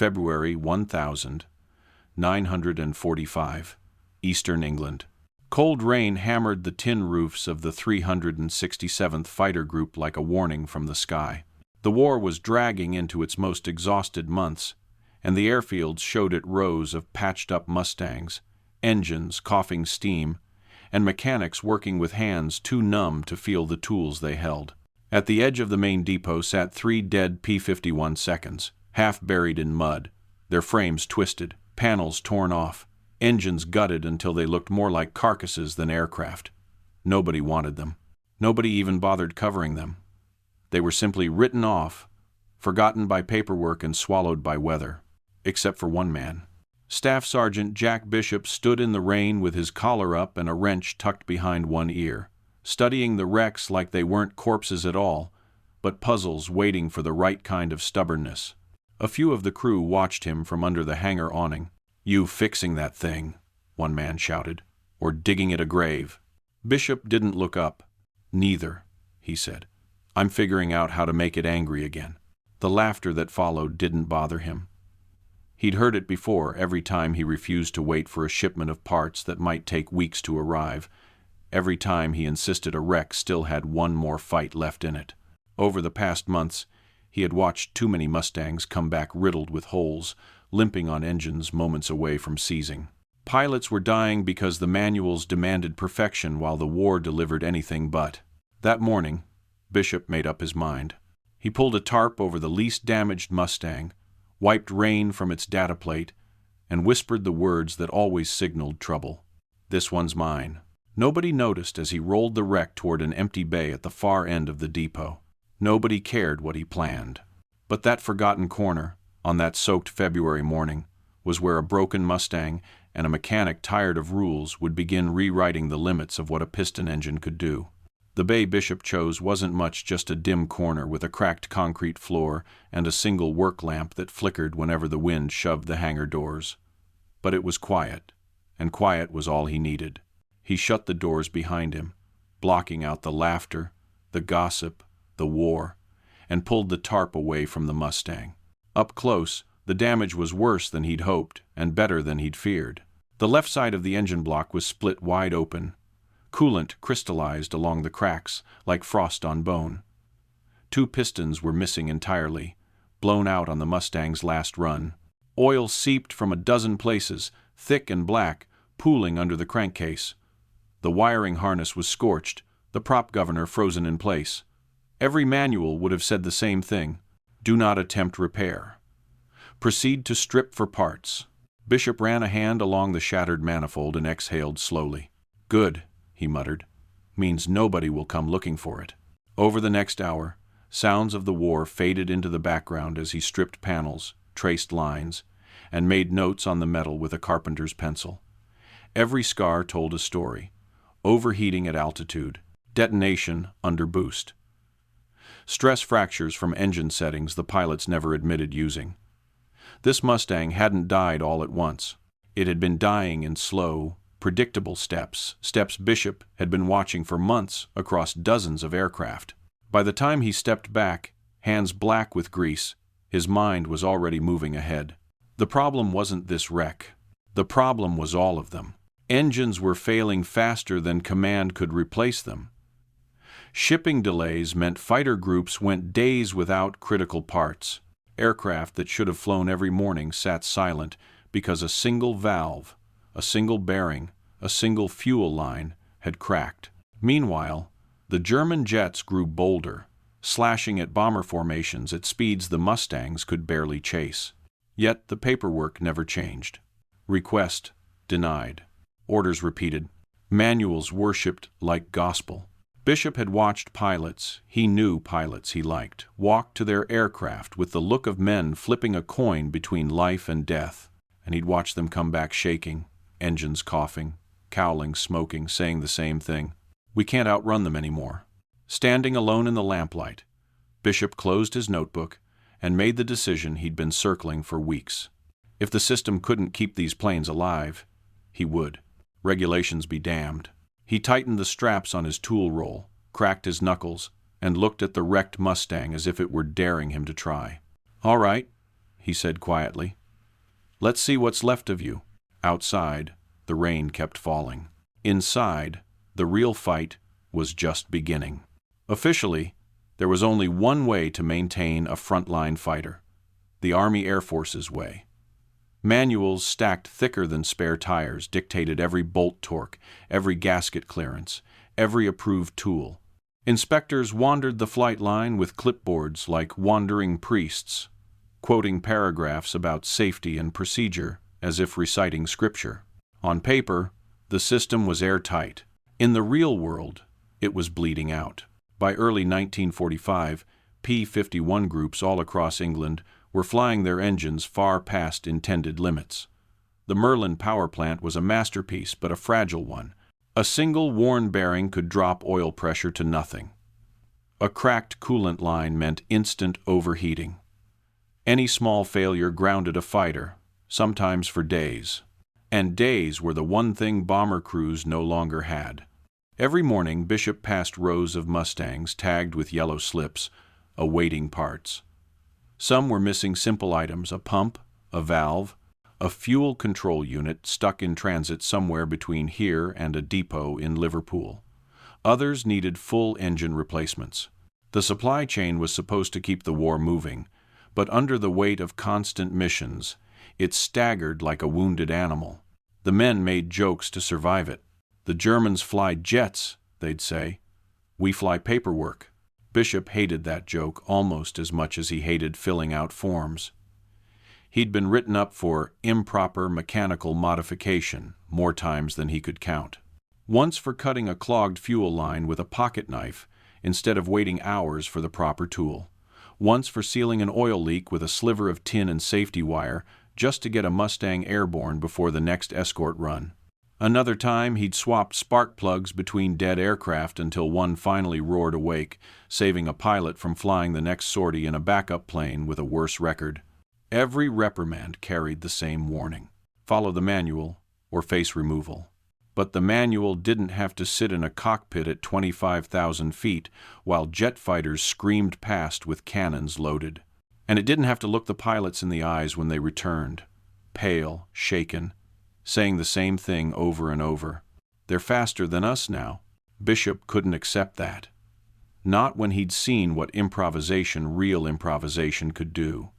February 1945, Eastern England. Cold rain hammered the tin roofs of the 367th Fighter Group like a warning from the sky. The war was dragging into its most exhausted months, and the airfields showed it rows of patched-up Mustangs, engines coughing steam, and mechanics working with hands too numb to feel the tools they held. At the edge of the main depot sat 3 dead P-51 seconds, half buried in mud, their frames twisted, panels torn off, engines gutted until they looked more like carcasses than aircraft. Nobody wanted them. Nobody even bothered covering them. They were simply written off, forgotten by paperwork and swallowed by weather. Except for one man. Staff Sergeant Jack Bishop stood in the rain with his collar up and a wrench tucked behind one ear, studying the wrecks like they weren't corpses at all, but puzzles waiting for the right kind of stubbornness. A few of the crew watched him from under the hangar awning. "You fixing that thing," one man shouted, "or digging it a grave." Bishop didn't look up. "Neither," he said. "I'm figuring out how to make it angry again." The laughter that followed didn't bother him. He'd heard it before every time he refused to wait for a shipment of parts that might take weeks to arrive, every time he insisted a wreck still had one more fight left in it. Over the past months, he had watched too many Mustangs come back riddled with holes, limping on engines moments away from seizing. Pilots were dying because the manuals demanded perfection while the war delivered anything but. That morning, Bishop made up his mind. He pulled a tarp over the least damaged Mustang, wiped rain from its data plate, and whispered the words that always signaled trouble. "This one's mine." Nobody noticed as he rolled the wreck toward an empty bay at the far end of the depot. Nobody cared what he planned. But that forgotten corner, on that soaked February morning, was where a broken Mustang and a mechanic tired of rules would begin rewriting the limits of what a piston engine could do. The bay Bishop chose wasn't much, just a dim corner with a cracked concrete floor and a single work lamp that flickered whenever the wind shoved the hangar doors. But it was quiet, and quiet was all he needed. He shut the doors behind him, blocking out the laughter, the gossip, the war, and pulled the tarp away from the Mustang. Up close, the damage was worse than he'd hoped and better than he'd feared. The left side of the engine block was split wide open. Coolant crystallized along the cracks like frost on bone. 2 pistons were missing entirely, blown out on the Mustang's last run. Oil seeped from a dozen places, thick and black, pooling under the crankcase. The wiring harness was scorched, the prop governor frozen in place. Every manual would have said the same thing. Do not attempt repair. Proceed to strip for parts. Bishop ran a hand along the shattered manifold and exhaled slowly. "Good," he muttered. "Means nobody will come looking for it." Over the next hour, sounds of the war faded into the background as he stripped panels, traced lines, and made notes on the metal with a carpenter's pencil. Every scar told a story. Overheating at altitude, detonation under boost. Stress fractures from engine settings the pilots never admitted using. This Mustang hadn't died all at once. It had been dying in slow, predictable steps Bishop had been watching for months across dozens of aircraft. By the time he stepped back, hands black with grease, his mind was already moving ahead. The problem wasn't this wreck. The problem was all of them. Engines were failing faster than command could replace them. Shipping delays meant fighter groups went days without critical parts. Aircraft that should have flown every morning sat silent because a single valve, a single bearing, a single fuel line had cracked. Meanwhile, the German jets grew bolder, slashing at bomber formations at speeds the Mustangs could barely chase. Yet the paperwork never changed. Request denied. Orders repeated. Manuals worshipped like gospel. Bishop had watched pilots, he knew pilots he liked, walk to their aircraft with the look of men flipping a coin between life and death, and he'd watch them come back shaking, engines coughing, cowling, smoking, saying the same thing. We can't outrun them anymore. Standing alone in the lamplight, Bishop closed his notebook and made the decision he'd been circling for weeks. If the system couldn't keep these planes alive, he would. Regulations be damned. He tightened the straps on his tool roll, cracked his knuckles, and looked at the wrecked Mustang as if it were daring him to try. "All right," he said quietly. "Let's see what's left of you." Outside, the rain kept falling. Inside, the real fight was just beginning. Officially, there was only one way to maintain a frontline fighter: the Army Air Force's way. Manuals stacked thicker than spare tires dictated every bolt torque, every gasket clearance, every approved tool. Inspectors wandered the flight line with clipboards like wandering priests, quoting paragraphs about safety and procedure as if reciting scripture. On paper, the system was airtight. In the real world, it was bleeding out. By early 1945, P-51 groups all across England were flying their engines far past intended limits. The Merlin power plant was a masterpiece, but a fragile one. A single worn bearing could drop oil pressure to nothing. A cracked coolant line meant instant overheating. Any small failure grounded a fighter, sometimes for days. And days were the one thing bomber crews no longer had. Every morning, Bishop passed rows of Mustangs tagged with yellow slips, awaiting parts. Some were missing simple items: a pump, a valve, a fuel control unit stuck in transit somewhere between here and a depot in Liverpool. Others needed full engine replacements. The supply chain was supposed to keep the war moving, but under the weight of constant missions, it staggered like a wounded animal. The men made jokes to survive it. "The Germans fly jets," they'd say. "We fly paperwork." Bishop hated that joke almost as much as he hated filling out forms. He'd been written up for improper mechanical modification more times than he could count. Once for cutting a clogged fuel line with a pocket knife instead of waiting hours for the proper tool. Once for sealing an oil leak with a sliver of tin and safety wire just to get a Mustang airborne before the next escort run. Another time, he'd swapped spark plugs between dead aircraft until one finally roared awake, saving a pilot from flying the next sortie in a backup plane with a worse record. Every reprimand carried the same warning: follow the manual or face removal. But the manual didn't have to sit in a cockpit at 25,000 feet while jet fighters screamed past with cannons loaded. And it didn't have to look the pilots in the eyes when they returned, pale, shaken, saying the same thing over and over: "They're faster than us now." Bishop couldn't accept that. Not when he'd seen what improvisation, real improvisation, could do.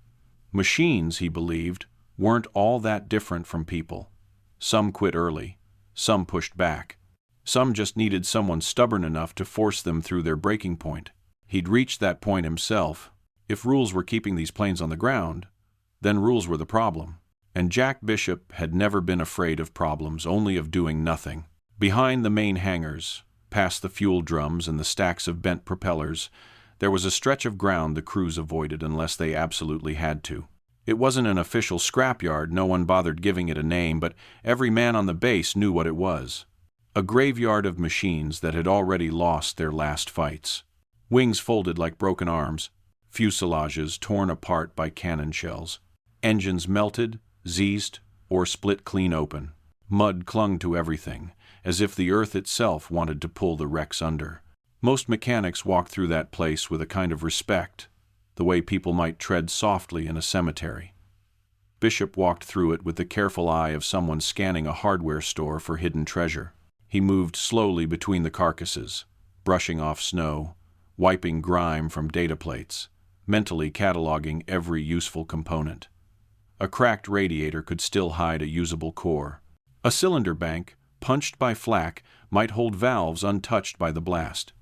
Machines, he believed, weren't all that different from people. Some quit early. Some pushed back. Some just needed someone stubborn enough to force them through their breaking point. He'd reached that point himself. If rules were keeping these planes on the ground, then rules were the problem. And Jack Bishop had never been afraid of problems, only of doing nothing. Behind the main hangars, past the fuel drums and the stacks of bent propellers, there was a stretch of ground the crews avoided unless they absolutely had to. It wasn't an official scrapyard, no one bothered giving it a name, but every man on the base knew what it was. A graveyard of machines that had already lost their last fights. Wings folded like broken arms, fuselages torn apart by cannon shells, engines melted, seized, or split clean open. Mud clung to everything, as if the earth itself wanted to pull the wrecks under. Most mechanics walked through that place with a kind of respect, the way people might tread softly in a cemetery. Bishop walked through it with the careful eye of someone scanning a hardware store for hidden treasure. He moved slowly between the carcasses, brushing off snow, wiping grime from data plates, mentally cataloging every useful component. A cracked radiator could still hide a usable core. A cylinder bank, punched by flak, might hold valves untouched by the blast.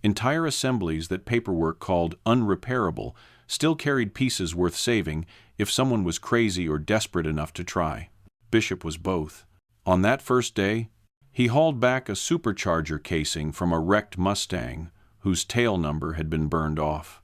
Entire assemblies that paperwork called unrepairable still carried pieces worth saving if someone was crazy or desperate enough to try. Bishop was both. On that first day, he hauled back a supercharger casing from a wrecked Mustang whose tail number had been burned off.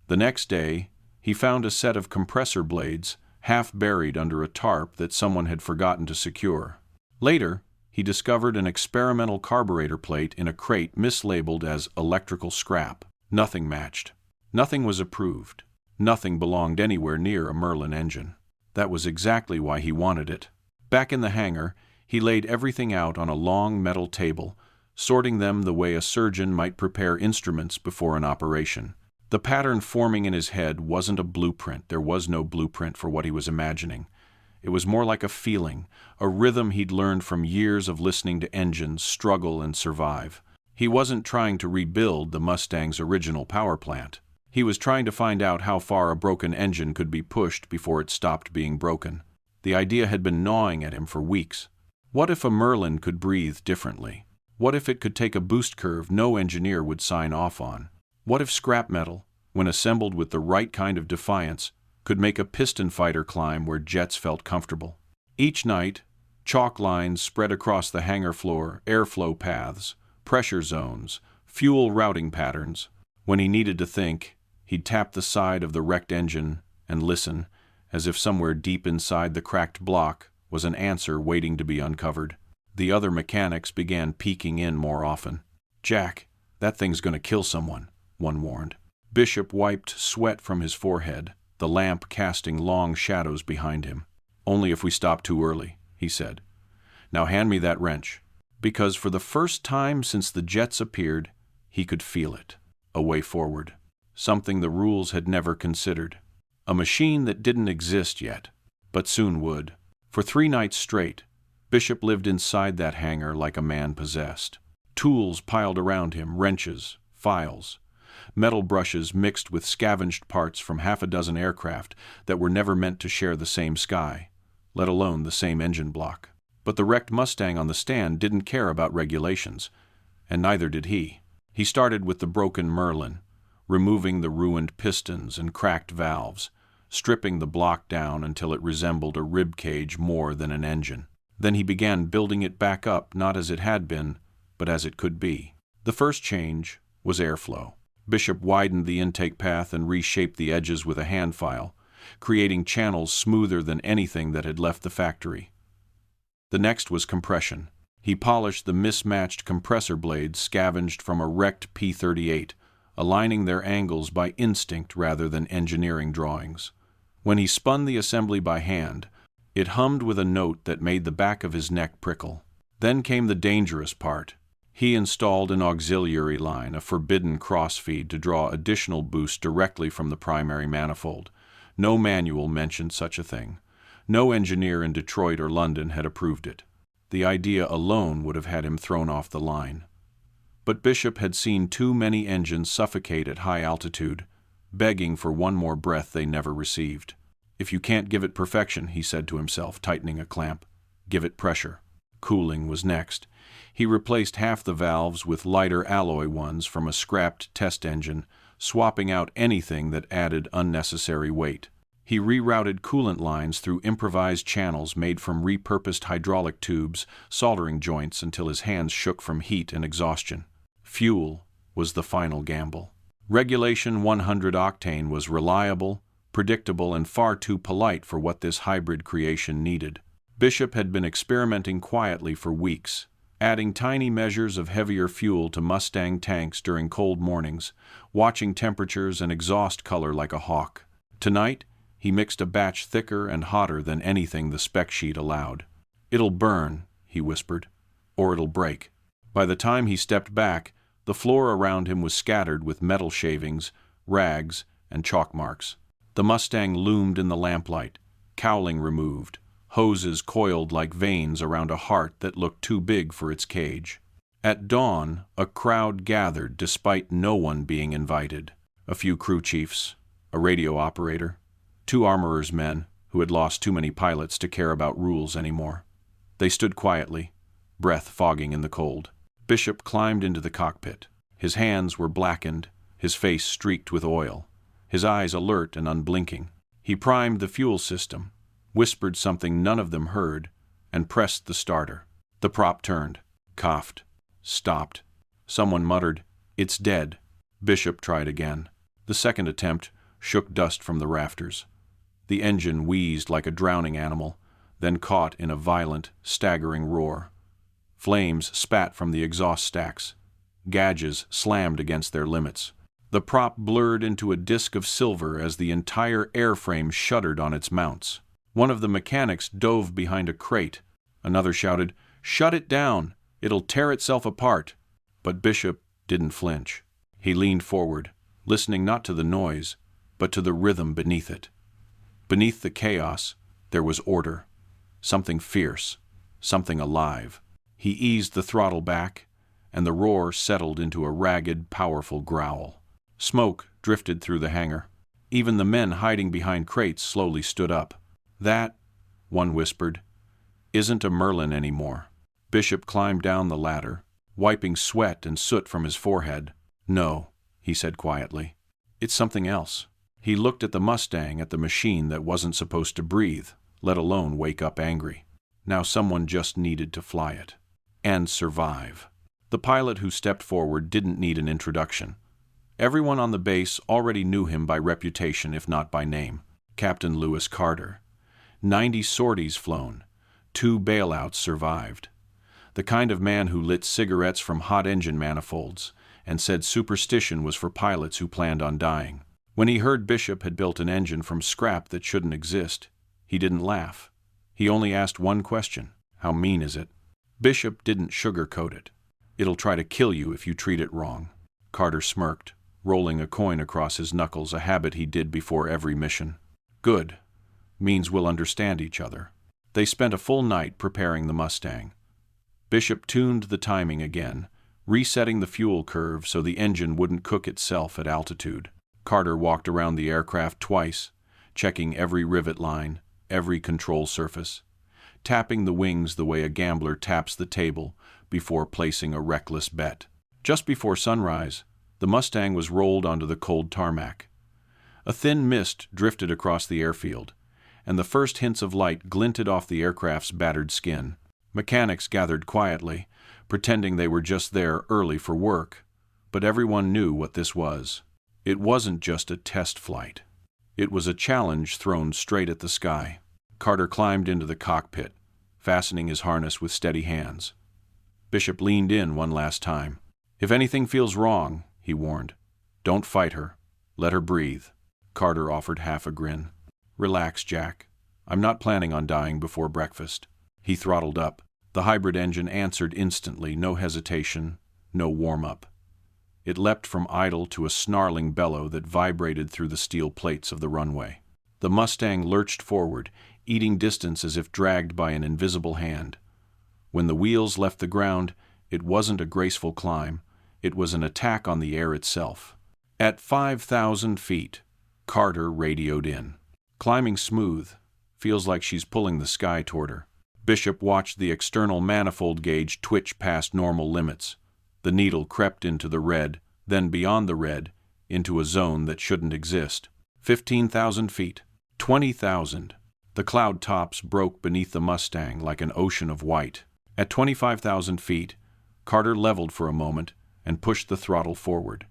The next day, he found a set of compressor blades half buried under a tarp that someone had forgotten to secure. Later, he discovered an experimental carburetor plate in a crate mislabeled as electrical scrap. Nothing matched. Nothing was approved. Nothing belonged anywhere near a Merlin engine. That was exactly why he wanted it. Back in the hangar, he laid everything out on a long metal table, sorting them the way a surgeon might prepare instruments before an operation. The pattern forming in his head wasn't a blueprint. There was no blueprint for what he was imagining. It was more like a feeling, a rhythm he'd learned from years of listening to engines struggle and survive. He wasn't trying to rebuild the Mustang's original power plant. He was trying to find out how far a broken engine could be pushed before it stopped being broken. The idea had been gnawing at him for weeks. What if a Merlin could breathe differently? What if it could take a boost curve no engineer would sign off on? What if scrap metal, when assembled with the right kind of defiance, could make a piston fighter climb where jets felt comfortable? Each night, chalk lines spread across the hangar floor, airflow paths, pressure zones, fuel routing patterns. When he needed to think, he'd tap the side of the wrecked engine and listen, as if somewhere deep inside the cracked block was an answer waiting to be uncovered. The other mechanics began peeking in more often. "Jack, that thing's going to kill someone," one warned. Bishop wiped sweat from his forehead, the lamp casting long shadows behind him. "Only if we stop too early," he said. "Now hand me that wrench." Because for the first time since the jets appeared, he could feel it. A way forward. Something the rules had never considered. A machine that didn't exist yet, but soon would. For 3 nights straight, Bishop lived inside that hangar like a man possessed. Tools piled around him, wrenches, files, metal brushes mixed with scavenged parts from 6 aircraft that were never meant to share the same sky, let alone the same engine block. But the wrecked Mustang on the stand didn't care about regulations, and neither did he. He started with the broken Merlin, removing the ruined pistons and cracked valves, stripping the block down until it resembled a rib cage more than an engine. Then he began building it back up, not as it had been, but as it could be. The first change was airflow. Bishop widened the intake path and reshaped the edges with a hand file, creating channels smoother than anything that had left the factory. The next was compression. He polished the mismatched compressor blades scavenged from a wrecked P-38, aligning their angles by instinct rather than engineering drawings. When he spun the assembly by hand, it hummed with a note that made the back of his neck prickle. Then came the dangerous part. He installed an auxiliary line, a forbidden crossfeed to draw additional boost directly from the primary manifold. No manual mentioned such a thing. No engineer in Detroit or London had approved it. The idea alone would have had him thrown off the line. But Bishop had seen too many engines suffocate at high altitude, begging for one more breath they never received. "If you can't give it perfection," he said to himself, tightening a clamp, "give it pressure." Cooling was next. He replaced half the valves with lighter alloy ones from a scrapped test engine, swapping out anything that added unnecessary weight. He rerouted coolant lines through improvised channels made from repurposed hydraulic tubes, soldering joints until his hands shook from heat and exhaustion. Fuel was the final gamble. Regulation 100 octane was reliable, predictable, and far too polite for what this hybrid creation needed. Bishop had been experimenting quietly for weeks, adding tiny measures of heavier fuel to Mustang tanks during cold mornings, watching temperatures and exhaust color like a hawk. Tonight, he mixed a batch thicker and hotter than anything the spec sheet allowed. "It'll burn," he whispered, "or it'll break." By the time he stepped back, the floor around him was scattered with metal shavings, rags, and chalk marks. The Mustang loomed in the lamplight, cowling removed, hoses coiled like veins around a heart that looked too big for its cage. At dawn, a crowd gathered despite no one being invited. A few crew chiefs, a radio operator, 2 armorer's men who had lost too many pilots to care about rules anymore. They stood quietly, breath fogging in the cold. Bishop climbed into the cockpit. His hands were blackened, his face streaked with oil, his eyes alert and unblinking. He primed the fuel system, whispered something none of them heard, and pressed the starter. The prop turned, coughed, stopped. Someone muttered, "It's dead." Bishop tried again. The second attempt shook dust from the rafters. The engine wheezed like a drowning animal, then caught in a violent, staggering roar. Flames spat from the exhaust stacks. Gauges slammed against their limits. The prop blurred into a disk of silver as the entire airframe shuddered on its mounts. One of the mechanics dove behind a crate. Another shouted, "Shut it down! It'll tear itself apart!" But Bishop didn't flinch. He leaned forward, listening not to the noise, but to the rhythm beneath it. Beneath the chaos, there was order, something fierce, something alive. He eased the throttle back, and the roar settled into a ragged, powerful growl. Smoke drifted through the hangar. Even the men hiding behind crates slowly stood up. "That," one whispered, "isn't a Merlin anymore." Bishop climbed down the ladder, wiping sweat and soot from his forehead. "No," he said quietly. "It's something else." He looked at the Mustang, at the machine that wasn't supposed to breathe, let alone wake up angry. Now someone just needed to fly it. And survive. The pilot who stepped forward didn't need an introduction. Everyone on the base already knew him by reputation, if not by name. Captain Lewis Carter. 90 sorties flown. 2 bailouts survived. The kind of man who lit cigarettes from hot engine manifolds and said superstition was for pilots who planned on dying. When he heard Bishop had built an engine from scrap that shouldn't exist, he didn't laugh. He only asked one question: how mean is it? Bishop didn't sugarcoat it. "It'll try to kill you if you treat it wrong." Carter smirked, rolling a coin across his knuckles, a habit he did before every mission. "Good. Means we'll understand each other." They spent a full night preparing the Mustang. Bishop tuned the timing again, resetting the fuel curve so the engine wouldn't cook itself at altitude. Carter walked around the aircraft twice, checking every rivet line, every control surface, tapping the wings the way a gambler taps the table before placing a reckless bet. Just before sunrise, the Mustang was rolled onto the cold tarmac. A thin mist drifted across the airfield, and the first hints of light glinted off the aircraft's battered skin. Mechanics gathered quietly, pretending they were just there early for work, but everyone knew what this was. It wasn't just a test flight. It was a challenge thrown straight at the sky. Carter climbed into the cockpit, fastening his harness with steady hands. Bishop leaned in one last time. "If anything feels wrong," he warned, "don't fight her. Let her breathe." Carter offered half a grin. "Relax, Jack. I'm not planning on dying before breakfast." He throttled up. The hybrid engine answered instantly, no hesitation, no warm-up. It leapt from idle to a snarling bellow that vibrated through the steel plates of the runway. The Mustang lurched forward, eating distance as if dragged by an invisible hand. When the wheels left the ground, it wasn't a graceful climb. It was an attack on the air itself. At 5,000 feet, Carter radioed in. "Climbing smooth. Feels like she's pulling the sky toward her." Bishop watched the external manifold gauge twitch past normal limits. The needle crept into the red, then beyond the red, into a zone that shouldn't exist. 15,000 feet. 20,000. The cloud tops broke beneath the Mustang like an ocean of white. At 25,000 feet, Carter leveled for a moment and pushed the throttle forward.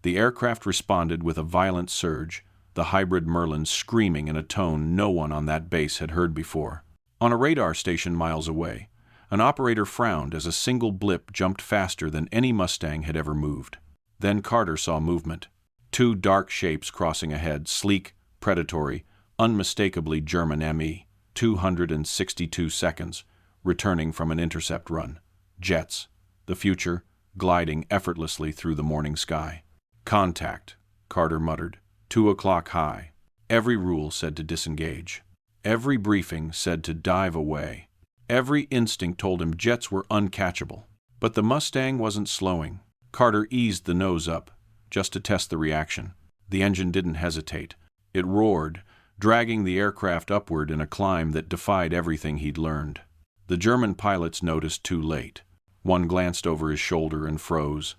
The aircraft responded with a violent surge, the hybrid Merlin screaming in a tone no one on that base had heard before. On a radar station miles away, an operator frowned as a single blip jumped faster than any Mustang had ever moved. Then Carter saw movement. 2 dark shapes crossing ahead, sleek, predatory, unmistakably German ME, 262 seconds, returning from an intercept run. Jets, the future, gliding effortlessly through the morning sky. "Contact," Carter muttered. 2 o'clock high. Every rule said to disengage. Every briefing said to dive away. Every instinct told him jets were uncatchable. But the Mustang wasn't slowing. Carter eased the nose up, just to test the reaction. The engine didn't hesitate. It roared, dragging the aircraft upward in a climb that defied everything he'd learned. The German pilots noticed too late. One glanced over his shoulder and froze.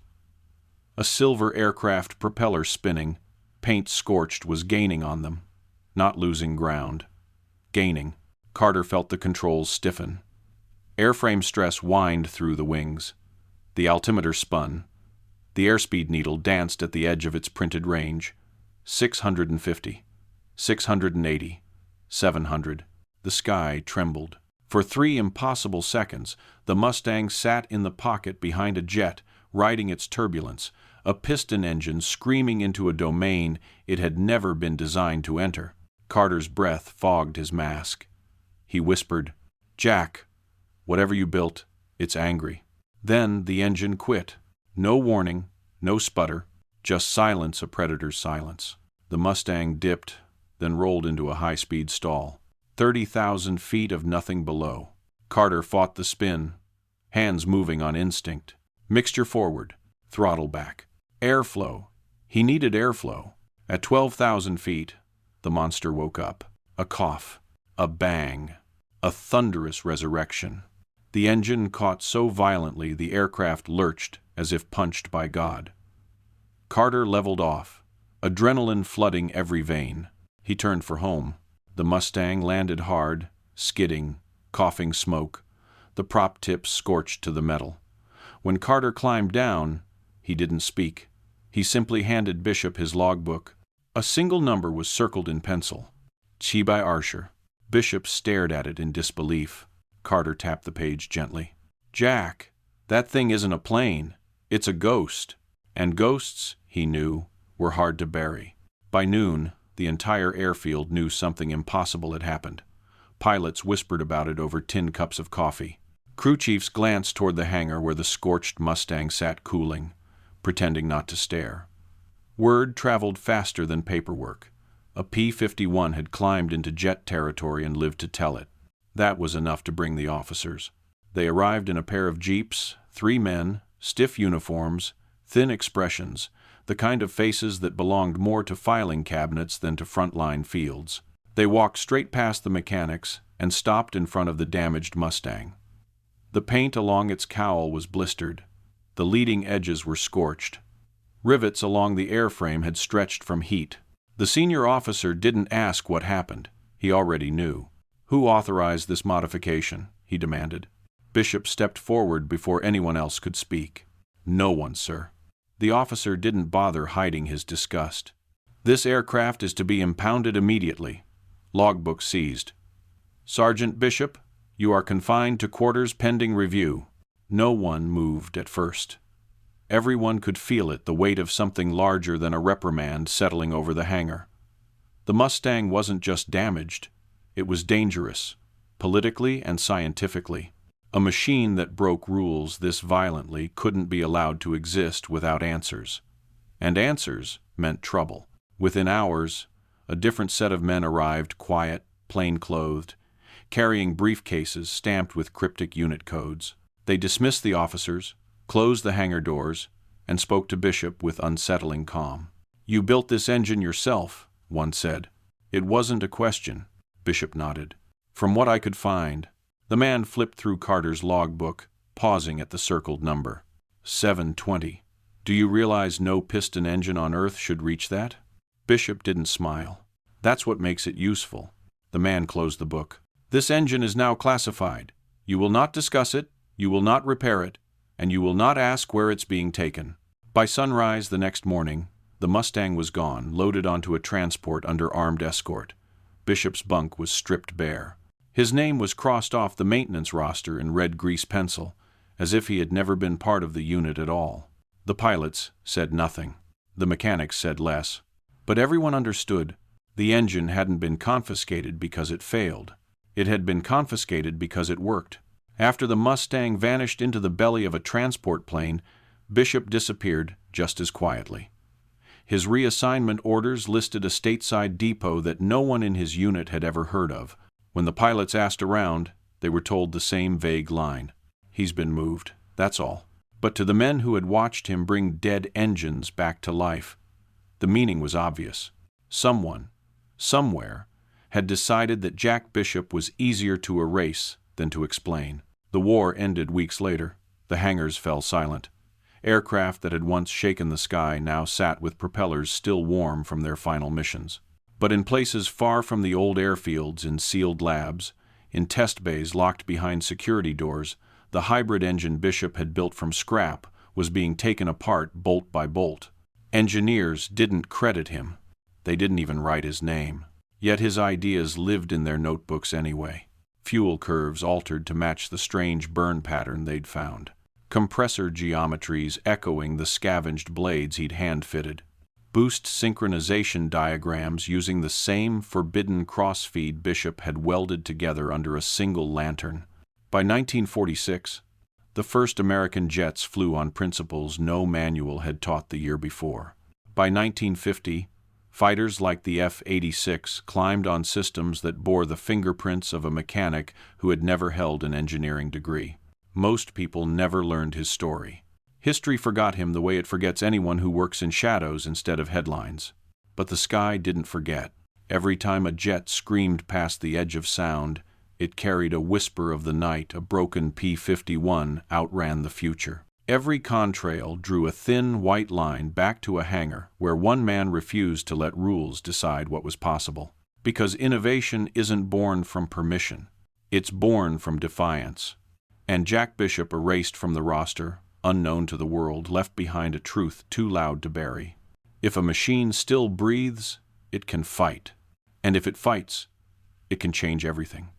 A silver aircraft propeller spinning, paint scorched, was gaining on them. Not losing ground. Gaining. Carter felt the controls stiffen. Airframe stress whined through the wings. The altimeter spun. The airspeed needle danced at the edge of its printed range. 650. 680. 700. The sky trembled. For 3 impossible seconds, the Mustang sat in the pocket behind a jet, riding its turbulence, a piston engine screaming into a domain it had never been designed to enter. Carter's breath fogged his mask. He whispered, "Jack, whatever you built, it's angry." Then the engine quit. No warning, no sputter, Just silence, a predator's silence. The Mustang dipped, then rolled into a high-speed stall. 30,000 feet of nothing below. Carter fought the spin, hands moving on instinct. Mixture forward, throttle back. Airflow. He needed airflow. At 12,000 feet, the monster woke up. A cough, a bang, a thunderous resurrection. The engine caught so violently the aircraft lurched as if punched by God. Carter leveled off, adrenaline flooding every vein. He turned for home. The Mustang landed hard, skidding, coughing smoke, the prop tips scorched to the metal. When Carter climbed down, he didn't speak. He simply handed Bishop his logbook. A single number was circled in pencil. Chibai Arsher. Bishop stared at it in disbelief. Carter tapped the page gently. Jack, that thing isn't a plane. It's a ghost. And ghosts, he knew, were hard to bury. By noon, the entire airfield knew something impossible had happened. Pilots whispered about it over tin cups of coffee. Crew chiefs glanced toward the hangar where the scorched Mustang sat cooling, pretending not to stare. Word traveled faster than paperwork. A P-51 had climbed into jet territory and lived to tell it. That was enough to bring the officers. They arrived in a pair of jeeps, 3 men, stiff uniforms, thin expressions, the kind of faces that belonged more to filing cabinets than to frontline fields. They walked straight past the mechanics and stopped in front of the damaged Mustang. The paint along its cowl was blistered. The leading edges were scorched. Rivets along the airframe had stretched from heat. The senior officer didn't ask what happened. He already knew. Who authorized this modification? He demanded. Bishop stepped forward before anyone else could speak. No one, sir. The officer didn't bother hiding his disgust. This aircraft is to be impounded immediately. Logbook seized. Sergeant Bishop, you are confined to quarters pending review. No one moved at first. Everyone could feel it, the weight of something larger than a reprimand settling over the hangar. The Mustang wasn't just damaged. It was dangerous, politically and scientifically. A machine that broke rules this violently couldn't be allowed to exist without answers. And answers meant trouble. Within hours, a different set of men arrived, quiet, plain-clothed, carrying briefcases stamped with cryptic unit codes. They dismissed the officers, closed the hangar doors, and spoke to Bishop with unsettling calm. You built this engine yourself, one said. It wasn't a question. Bishop nodded. From what I could find. The man flipped through Carter's logbook, pausing at the circled number. 720. Do you realize no piston engine on Earth should reach that? Bishop didn't smile. That's what makes it useful. The man closed the book. This engine is now classified. You will not discuss it, you will not repair it, and you will not ask where it's being taken. By sunrise the next morning, the Mustang was gone, loaded onto a transport under armed escort. Bishop's bunk was stripped bare. His name was crossed off the maintenance roster in red grease pencil, as if he had never been part of the unit at all. The pilots said nothing. The mechanics said less. But everyone understood. The engine hadn't been confiscated because it failed. It had been confiscated because it worked. After the Mustang vanished into the belly of a transport plane, Bishop disappeared just as quietly. His reassignment orders listed a stateside depot that no one in his unit had ever heard of. When the pilots asked around, they were told the same vague line. He's been moved, that's all. But to the men who had watched him bring dead engines back to life, the meaning was obvious. Someone, somewhere, had decided that Jack Bishop was easier to erase than to explain. The war ended weeks later. The hangars fell silent. Aircraft that had once shaken the sky now sat with propellers still warm from their final missions. But in places far from the old airfields, in sealed labs, in test bays locked behind security doors, the hybrid engine Bishop had built from scrap was being taken apart bolt by bolt. Engineers didn't credit him. They didn't even write his name. Yet his ideas lived in their notebooks anyway. Fuel curves altered to match the strange burn pattern they'd found. Compressor geometries echoing the scavenged blades he'd hand-fitted. Boost synchronization diagrams using the same forbidden crossfeed Bishop had welded together under a single lantern. By 1946, the first American jets flew on principles no manual had taught the year before. By 1950, fighters like the F-86 climbed on systems that bore the fingerprints of a mechanic who had never held an engineering degree. Most people never learned his story. History forgot him the way it forgets anyone who works in shadows instead of headlines. But the sky didn't forget. Every time a jet screamed past the edge of sound, it carried a whisper of the night. A broken P-51 outran the future. Every contrail drew a thin white line back to a hangar where one man refused to let rules decide what was possible. Because innovation isn't born from permission. It's born from defiance. And Jack Bishop erased from the roster, unknown to the world, left behind a truth too loud to bury. If a machine still breathes, it can fight. And if it fights, it can change everything.